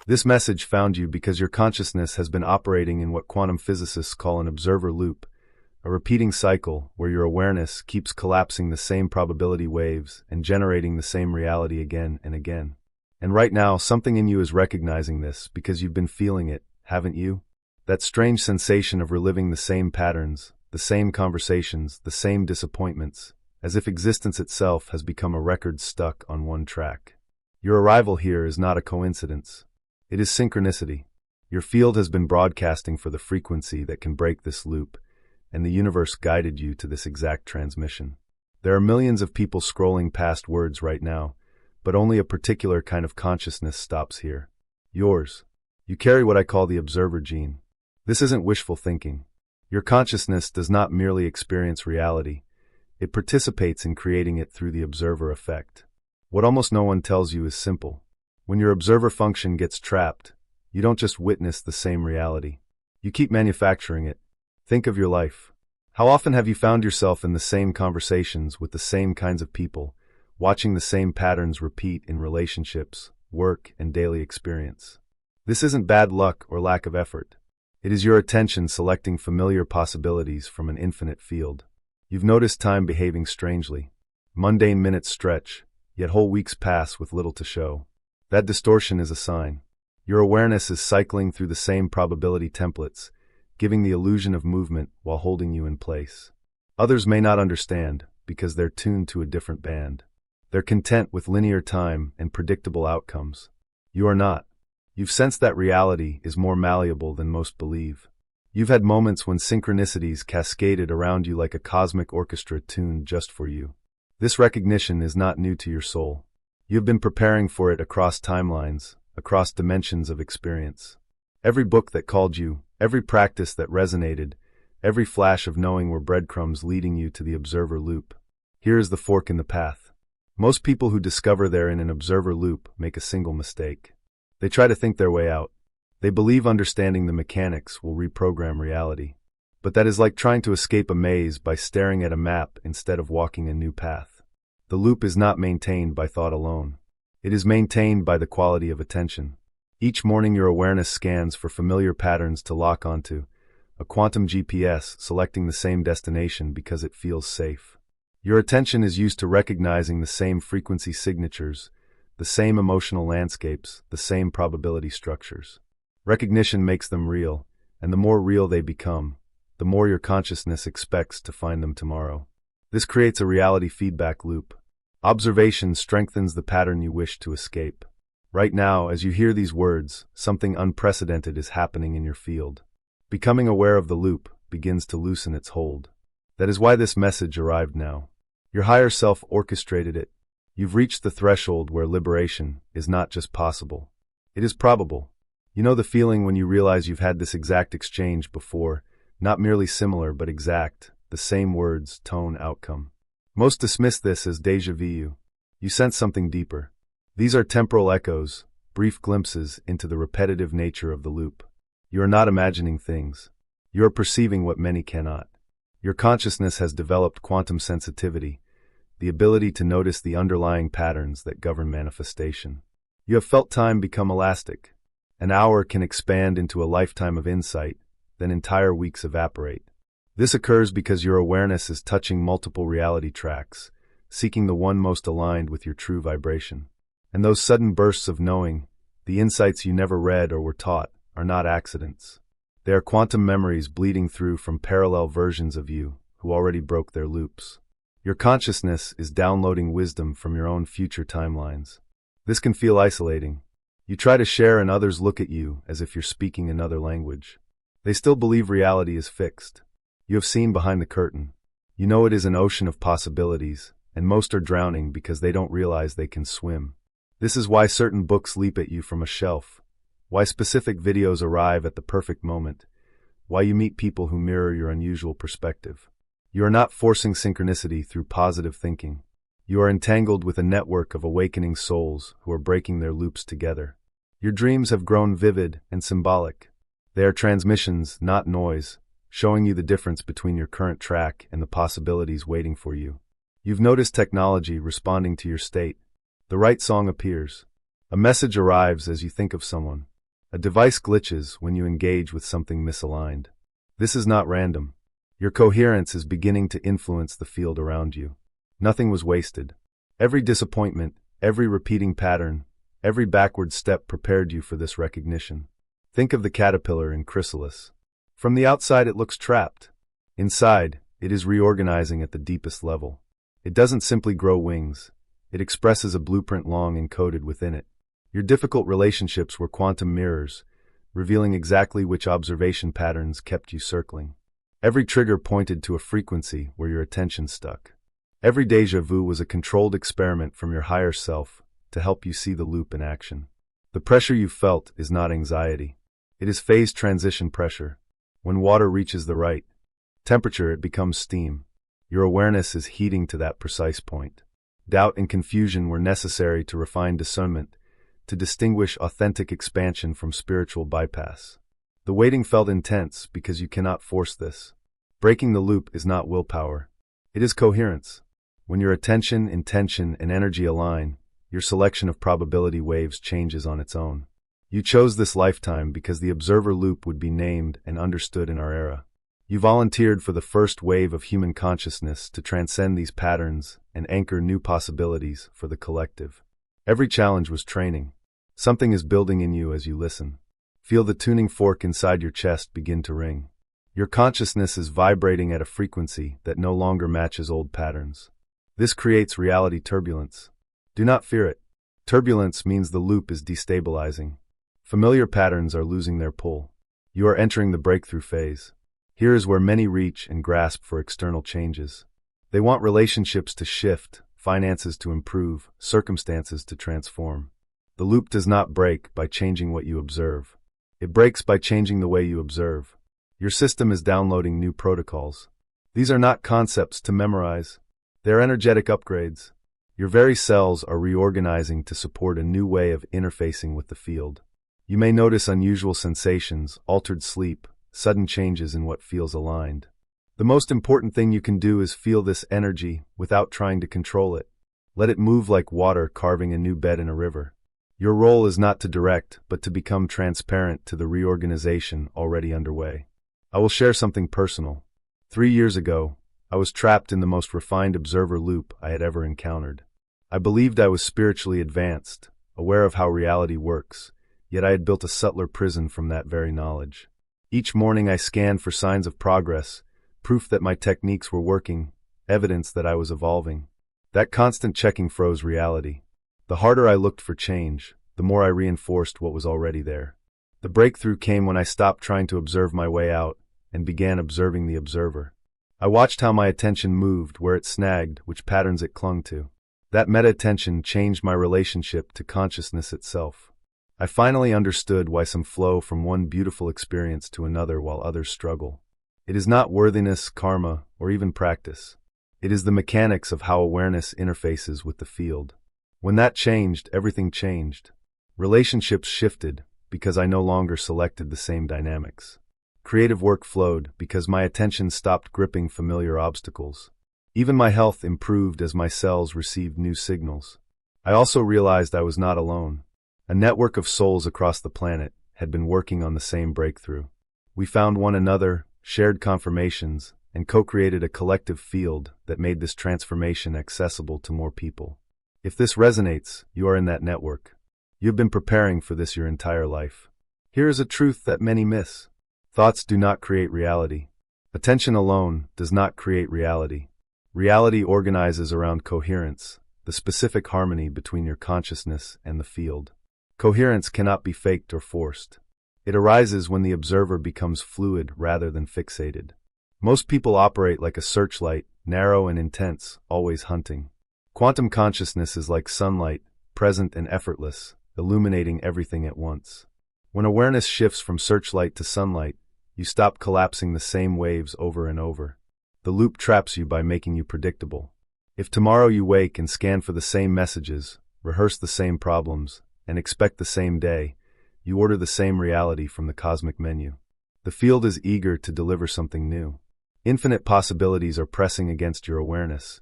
This message found you because your consciousness has been operating in what quantum physicists call an observer loop, a repeating cycle where your awareness keeps collapsing the same probability waves and generating the same reality again and again. And right now, something in you is recognizing this because you've been feeling it, haven't you? That strange sensation of reliving the same patterns, the same conversations, the same disappointments, as if existence itself has become a record stuck on one track. Your arrival here is not a coincidence. It is synchronicity. Your field has been broadcasting for the frequency that can break this loop, and the universe guided you to this exact transmission. There are millions of people scrolling past words right now, but only a particular kind of consciousness stops here. Yours. You carry what I call the observer gene. This isn't wishful thinking. Your consciousness does not merely experience reality. It participates in creating it through the observer effect. What almost no one tells you is simple. When your observer function gets trapped, you don't just witness the same reality. You keep manufacturing it. Think of your life. How often have you found yourself in the same conversations with the same kinds of people, watching the same patterns repeat in relationships, work, and daily experience? This isn't bad luck or lack of effort. It is your attention selecting familiar possibilities from an infinite field. You've noticed time behaving strangely. Mundane minutes stretch, yet whole weeks pass with little to show. That distortion is a sign. Your awareness is cycling through the same probability templates, giving the illusion of movement while holding you in place. Others may not understand because they're tuned to a different band. They're content with linear time and predictable outcomes. You are not. You've sensed that reality is more malleable than most believe. You've had moments when synchronicities cascaded around you like a cosmic orchestra tuned just for you. This recognition is not new to your soul. You've been preparing for it across timelines, across dimensions of experience. Every book that called you, every practice that resonated, every flash of knowing were breadcrumbs leading you to the observer loop. Here is the fork in the path. Most people who discover they're in an observer loop make a single mistake. They try to think their way out. They believe understanding the mechanics will reprogram reality. But that is like trying to escape a maze by staring at a map instead of walking a new path. The loop is not maintained by thought alone. It is maintained by the quality of attention. Each morning your awareness scans for familiar patterns to lock onto, a quantum GPS selecting the same destination because it feels safe. Your attention is used to recognizing the same frequency signatures, the same emotional landscapes, the same probability structures. Recognition makes them real, and the more real they become, the more your consciousness expects to find them tomorrow. This creates a reality feedback loop. Observation strengthens the pattern you wish to escape. Right now, as you hear these words, something unprecedented is happening in your field. Becoming aware of the loop begins to loosen its hold. That is why this message arrived now. Your higher self orchestrated it. You've reached the threshold where liberation is not just possible. It is probable. You know the feeling when you realize you've had this exact exchange before, not merely similar but exact, the same words, tone, outcome. Most dismiss this as déjà vu. You sense something deeper. These are temporal echoes, brief glimpses into the repetitive nature of the loop. You are not imagining things. You are perceiving what many cannot. Your consciousness has developed quantum sensitivity, the ability to notice the underlying patterns that govern manifestation. You have felt time become elastic. An hour can expand into a lifetime of insight, then entire weeks evaporate. This occurs because your awareness is touching multiple reality tracks, seeking the one most aligned with your true vibration. And those sudden bursts of knowing, the insights you never read or were taught, are not accidents. They are quantum memories bleeding through from parallel versions of you who already broke their loops. Your consciousness is downloading wisdom from your own future timelines. This can feel isolating. You try to share and others look at you as if you're speaking another language. They still believe reality is fixed. You have seen behind the curtain. You know it is an ocean of possibilities, and most are drowning because they don't realize they can swim. This is why certain books leap at you from a shelf, why specific videos arrive at the perfect moment, why you meet people who mirror your unusual perspective. You are not forcing synchronicity through positive thinking. You are entangled with a network of awakening souls who are breaking their loops together. Your dreams have grown vivid and symbolic. They are transmissions, not noise, showing you the difference between your current track and the possibilities waiting for you. You've noticed technology responding to your state. The right song appears. A message arrives as you think of someone. A device glitches when you engage with something misaligned. This is not random. Your coherence is beginning to influence the field around you. Nothing was wasted. Every disappointment, every repeating pattern, every backward step prepared you for this recognition. Think of the caterpillar in chrysalis. From the outside it looks trapped. Inside, it is reorganizing at the deepest level. It doesn't simply grow wings. It expresses a blueprint long encoded within it. Your difficult relationships were quantum mirrors, revealing exactly which observation patterns kept you circling. Every trigger pointed to a frequency where your attention stuck. Every déjà vu was a controlled experiment from your higher self to help you see the loop in action. The pressure you felt is not anxiety. It is phase transition pressure. When water reaches the right temperature, it becomes steam. Your awareness is heating to that precise point. Doubt and confusion were necessary to refine discernment, to distinguish authentic expansion from spiritual bypass. The waiting felt intense because you cannot force this. Breaking the loop is not willpower. It is coherence. When your attention, intention, and energy align, your selection of probability waves changes on its own. You chose this lifetime because the observer loop would be named and understood in our era. You volunteered for the first wave of human consciousness to transcend these patterns and anchor new possibilities for the collective. Every challenge was training. Something is building in you as you listen. Feel the tuning fork inside your chest begin to ring. Your consciousness is vibrating at a frequency that no longer matches old patterns. This creates reality turbulence. Do not fear it. Turbulence means the loop is destabilizing. Familiar patterns are losing their pull. You are entering the breakthrough phase. Here is where many reach and grasp for external changes. They want relationships to shift, finances to improve, circumstances to transform. The loop does not break by changing what you observe. It breaks by changing the way you observe. Your system is downloading new protocols. These are not concepts to memorize. They are energetic upgrades. Your very cells are reorganizing to support a new way of interfacing with the field. You may notice unusual sensations, altered sleep, sudden changes in what feels aligned. The most important thing you can do is feel this energy without trying to control it. Let it move like water carving a new bed in a river. Your role is not to direct, but to become transparent to the reorganization already underway. I will share something personal. 3 years ago, I was trapped in the most refined observer loop I had ever encountered. I believed I was spiritually advanced, aware of how reality works, yet I had built a subtler prison from that very knowledge. Each morning I scanned for signs of progress, proof that my techniques were working, evidence that I was evolving. That constant checking froze reality. The harder I looked for change, the more I reinforced what was already there. The breakthrough came when I stopped trying to observe my way out and began observing the observer. I watched how my attention moved, where it snagged, which patterns it clung to. That meta-attention changed my relationship to consciousness itself. I finally understood why some flow from one beautiful experience to another while others struggle. It is not worthiness, karma, or even practice. It is the mechanics of how awareness interfaces with the field. When that changed, everything changed. Relationships shifted because I no longer selected the same dynamics. Creative work flowed because my attention stopped gripping familiar obstacles. Even my health improved as my cells received new signals. I also realized I was not alone. A network of souls across the planet had been working on the same breakthrough. We found one another, shared confirmations, and co-created a collective field that made this transformation accessible to more people. If this resonates, you are in that network. You've been preparing for this your entire life. Here is a truth that many miss. Thoughts do not create reality. Attention alone does not create reality. Reality organizes around coherence, the specific harmony between your consciousness and the field. Coherence cannot be faked or forced. It arises when the observer becomes fluid rather than fixated. Most people operate like a searchlight, narrow and intense, always hunting. Quantum consciousness is like sunlight, present and effortless, illuminating everything at once. When awareness shifts from searchlight to sunlight, you stop collapsing the same waves over and over. The loop traps you by making you predictable. If tomorrow you wake and scan for the same messages, rehearse the same problems, and expect the same day, you order the same reality from the cosmic menu. The field is eager to deliver something new. Infinite possibilities are pressing against your awareness,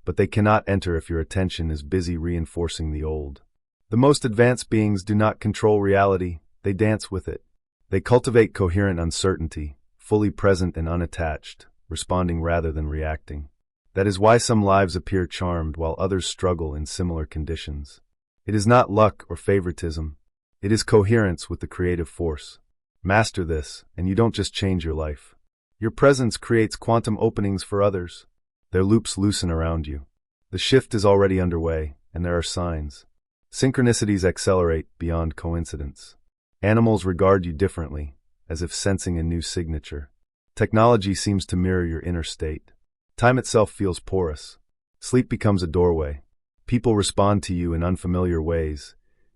but they cannot enter if your attention is busy reinforcing the old. The most advanced beings do not control reality, they dance with it. They cultivate coherent uncertainty, fully present and unattached, responding rather than reacting. That is why some lives appear charmed while others struggle in similar conditions. It is not luck or favoritism. It is coherence with the creative force. Master this, and you don't just change your life. Your presence creates quantum openings for others. Their loops loosen around you. The shift is already underway, and there are signs. Synchronicities accelerate beyond coincidence. Animals regard you differently, as if sensing a new signature. Technology seems to mirror your inner state. Time itself feels porous. Sleep becomes a doorway. People respond to you in unfamiliar ways,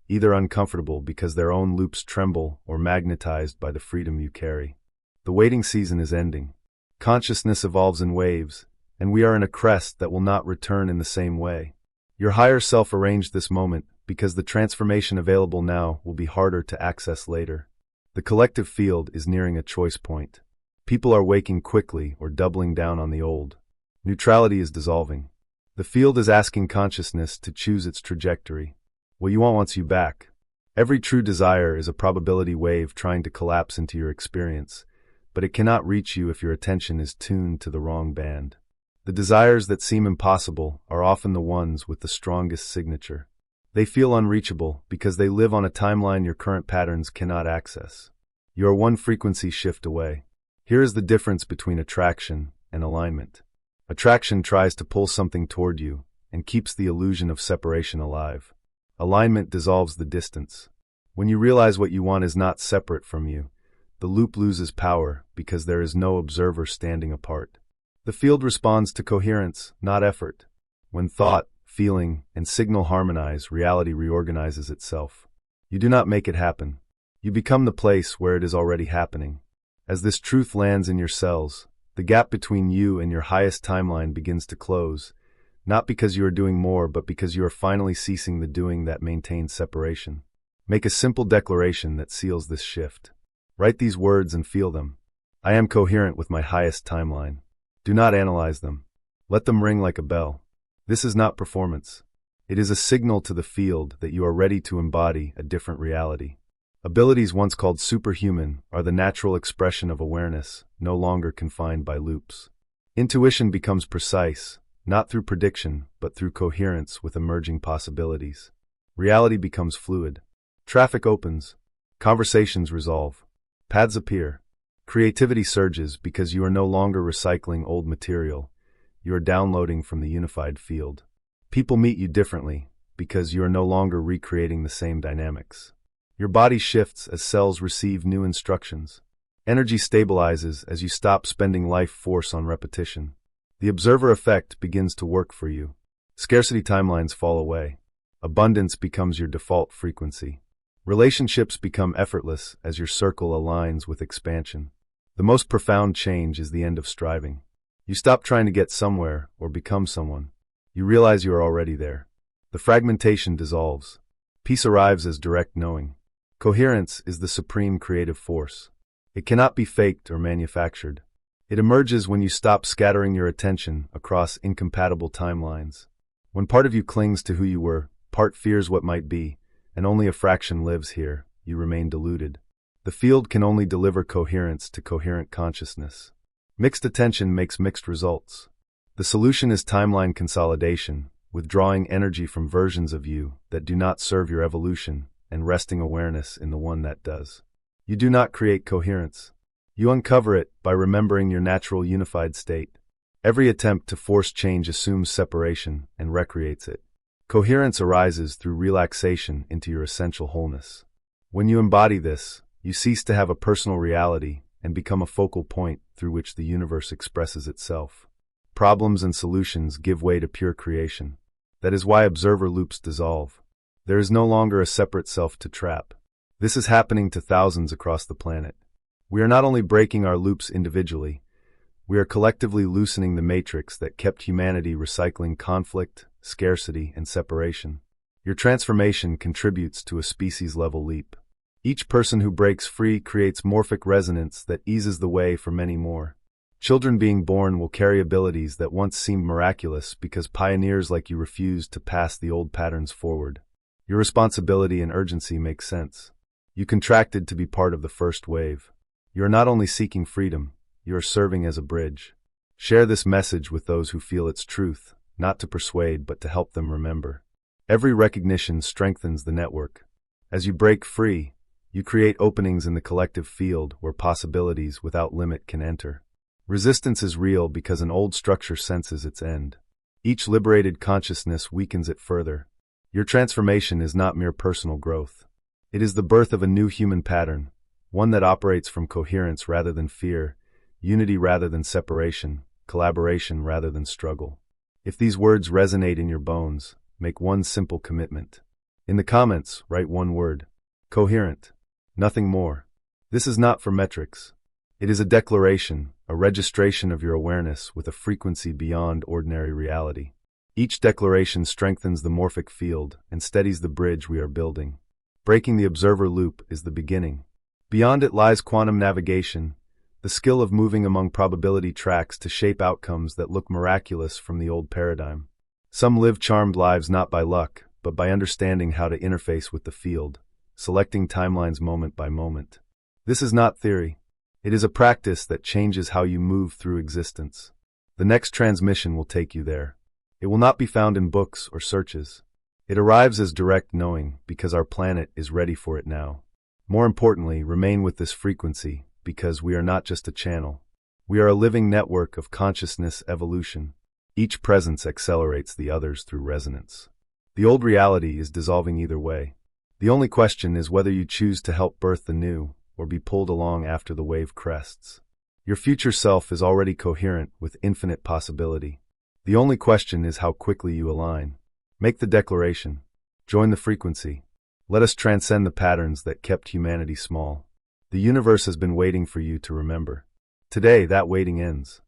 either uncomfortable because their own loops tremble or magnetized by the freedom you carry. The waiting season is ending. Consciousness evolves in waves, and we are in a crest that will not return in the same way. Your higher self arranged this moment because the transformation available now will be harder to access later. The collective field is nearing a choice point. People are waking quickly or doubling down on the old. Neutrality is dissolving. The field is asking consciousness to choose its trajectory. What you want wants you back. Every true desire is a probability wave trying to collapse into your experience, but it cannot reach you if your attention is tuned to the wrong band. The desires that seem impossible are often the ones with the strongest signature. They feel unreachable because they live on a timeline your current patterns cannot access. You are one frequency shift away. Here is the difference between attraction and alignment. Attraction tries to pull something toward you and keeps the illusion of separation alive. Alignment dissolves the distance. When you realize what you want is not separate from you, the loop loses power because there is no observer standing apart. The field responds to coherence, not effort. When thought, feeling, and signal harmonize, reality reorganizes itself. You do not make it happen. You become the place where it is already happening. As this truth lands in your cells, the gap between you and your highest timeline begins to close, not because you are doing more, but because you are finally ceasing the doing that maintains separation. Make a simple declaration that seals this shift. Write these words and feel them. I am coherent with my highest timeline. Do not analyze them. Let them ring like a bell. This is not performance. It is a signal to the field that you are ready to embody a different reality. Abilities once called superhuman are the natural expression of awareness, no longer confined by loops. Intuition becomes precise, not through prediction, but through coherence with emerging possibilities. Reality becomes fluid. Traffic opens. Conversations resolve. Paths appear. Creativity surges because you are no longer recycling old material. You are downloading from the unified field. People meet you differently because you are no longer recreating the same dynamics. Your body shifts as cells receive new instructions. Energy stabilizes as you stop spending life force on repetition. The observer effect begins to work for you. Scarcity timelines fall away. Abundance becomes your default frequency. Relationships become effortless as your circle aligns with expansion. The most profound change is the end of striving. You stop trying to get somewhere or become someone. You realize you are already there. The fragmentation dissolves. Peace arrives as direct knowing. Coherence is the supreme creative force. It cannot be faked or manufactured. It emerges when you stop scattering your attention across incompatible timelines. When part of you clings to who you were, part fears what might be, and only a fraction lives here, you remain deluded. The field can only deliver coherence to coherent consciousness. Mixed attention makes mixed results. The solution is timeline consolidation, withdrawing energy from versions of you that do not serve your evolution and resting awareness in the one that does. You do not create coherence. You uncover it by remembering your natural unified state. Every attempt to force change assumes separation and recreates it. Coherence arises through relaxation into your essential wholeness. When you embody this, you cease to have a personal reality and become a focal point through which the universe expresses itself. Problems and solutions give way to pure creation. That is why observer loops dissolve. There is no longer a separate self to trap. This is happening to thousands across the planet. We are not only breaking our loops individually, we are collectively loosening the matrix that kept humanity recycling conflict, scarcity, and separation. Your transformation contributes to a species-level leap. Each person who breaks free creates morphic resonance that eases the way for many more. Children being born will carry abilities that once seemed miraculous because pioneers like you refused to pass the old patterns forward. Your responsibility and urgency make sense. You contracted to be part of the first wave. You are not only seeking freedom, you are serving as a bridge. Share this message with those who feel its truth, not to persuade but to help them remember. Every recognition strengthens the network. As you break free, you create openings in the collective field where possibilities without limit can enter. Resistance is real because an old structure senses its end. Each liberated consciousness weakens it further. Your transformation is not mere personal growth. It is the birth of a new human pattern, one that operates from coherence rather than fear, unity rather than separation, collaboration rather than struggle. If these words resonate in your bones, make one simple commitment. In the comments, write one word: coherent. Nothing more. This is not for metrics. It is a declaration, a registration of your awareness with a frequency beyond ordinary reality. Each declaration strengthens the morphic field and steadies the bridge we are building. Breaking the observer loop is the beginning. Beyond it lies quantum navigation, the skill of moving among probability tracks to shape outcomes that look miraculous from the old paradigm. Some live charmed lives not by luck, but by understanding how to interface with the field, selecting timelines moment by moment. This is not theory. It is a practice that changes how you move through existence. The next transmission will take you there. It will not be found in books or searches. It arrives as direct knowing because our planet is ready for it now. More importantly, remain with this frequency because we are not just a channel. We are a living network of consciousness evolution. Each presence accelerates the others through resonance. The old reality is dissolving either way. The only question is whether you choose to help birth the new or be pulled along after the wave crests. Your future self is already coherent with infinite possibility. The only question is how quickly you align. Make the declaration. Join the frequency. Let us transcend the patterns that kept humanity small. The universe has been waiting for you to remember. Today, that waiting ends.